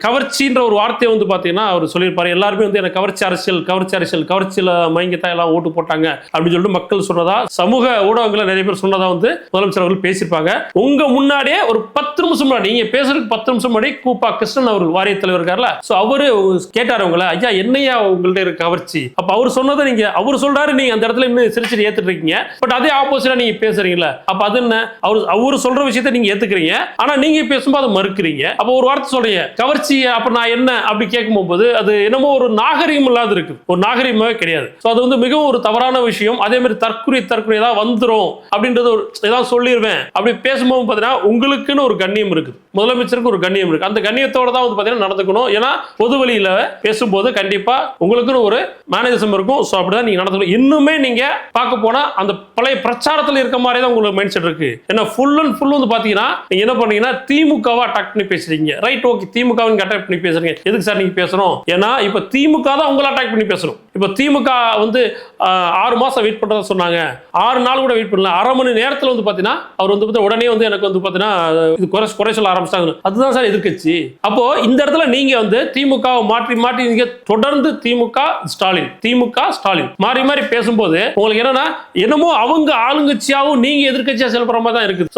கவர்ச்சின்ற ஒரு வார்த்தையை வந்து பார்த்தீங்கன்னா அவர் சொல்லியிருப்பாரு. எல்லாருமே வந்து எனக்கு கவர்ச்சியில் மயங்கித்தான் எல்லாம் ஓட்டு போட்டாங்க அப்படின்னு சொல்லிட்டு மக்கள் சொன்னதா சமூக ஊடகங்களில் நிறைய பேர் சொன்னதா வந்து முதலமைச்சர் அவர்கள் பேசியிருப்பாங்க. உங்க முன்னாடியே ஒரு 10 நிமிஷம் முன்னாடி, நீங்க பேசுறதுக்கு 10 நிமிஷம் முன்னாடி கூப்பா கிருஷ்ணன் அவர்கள் வாரிய தலைவர் இருக்கார்ல, சோ அவரு கேட்டாரு உங்களை, ஐயா என்னையா உங்கள்ட்ட இருக்க கவர்ச்சி? அப்ப அவர் சொன்னதை நீங்க, அவர் சொல்றாரு, நீங்க அந்த இடத்துல இன்னும் சிரிச்சு ஏத்துட்டு இருக்கீங்க. பட் அதே ஆப்போசிட்டா நீங்க பேசுறீங்களா? அப்ப அது என்ன? அவரு சொல்ற விஷயத்தை நீங்க ஏத்துக்கிறீங்க, ஆனா நீங்க பேசும்போது அதை மறுக்கிறீங்க. அப்ப ஒரு வார்த்தை சொல்றீங்க கவர்ச்சி, அப்ப நான் என்ன அப்படி கேட்கும் போது அது என்னமோ ஒரு நாகரிகம் இல்லாத இருக்கு, ஒரு நாகரிகமாவே கிடையாது. அது வந்து மிகவும் ஒரு தவறான விஷயம். அதே மாதிரி தற்குறி ஏதாவது வந்துரும் அப்படின்றது ஒரு ஏதாவது சொல்லிடுவேன் அப்படி பேசும்போது பார்த்தீங்கன்னா உங்களுக்குன்னு ஒரு கண்ணியம் இருக்கு, முதலமைச்சருக்கு ஒரு கண்ணியம் இருக்கு. அந்த கண்ணியத்தோட தான் வந்து பார்த்தீங்கன்னா நடந்துக்கணும். ஏன்னா பொது வழியில பேசும்போது கண்டிப்பா உங்களுக்குன்னு ஒரு மேனேஜம் இருக்கும். ஸோ அப்படிதான் நீங்க நடந்துக்கணும். இன்னுமே நீங்க பார்க்க போனா அந்த பழைய பிரச்சாரத்தில் இருக்க மாதிரி தான் உங்களுக்கு மைண்ட் செட் இருக்கு. ஏன்னா ஃபுல் அண்ட் ஃபுல் வந்து பார்த்தீங்கன்னா நீங்க என்ன பண்ணீங்கன்னா திமுகவை அட்டாக் பண்ணி பேசுறீங்க. ரைட், ஓகே, திமுகவை அட்டாக் பண்ணி பேசுறீங்க. எதுக்கு சார் நீங்க பேசணும்? ஏன்னா இப்ப திமுக தான் உங்களை அட்டாக் பண்ணி பேசணும். இப்ப திமுக வந்து 6 மாசம் வெயிட் பண்றதா சொன்னாங்க, 6 நாள் கூட வெயிட் பண்ணல, அரை மணி நேரத்தில் வந்து பாத்தீங்கன்னா அவர் வந்து உடனே வந்து எனக்கு வந்து பாத்தீங்கன்னா இது குறை சொல்ல ஆரம்பிச்சாங்க. அதுதான் சார் எதிர்க்கட்சி. அப்போ இந்த இடத்துல நீங்க வந்து திமுக மாற்றி நீங்க தொடர்ந்து திமுக ஸ்டாலின் மாறி பேசும்போது உங்களுக்கு என்னன்னா என்னமோ அவங்க ஆளுங்கட்சியாவும் நீங்க எதிர்க்கட்சியா செயல்படுற மாதிரி தான் இருக்குது.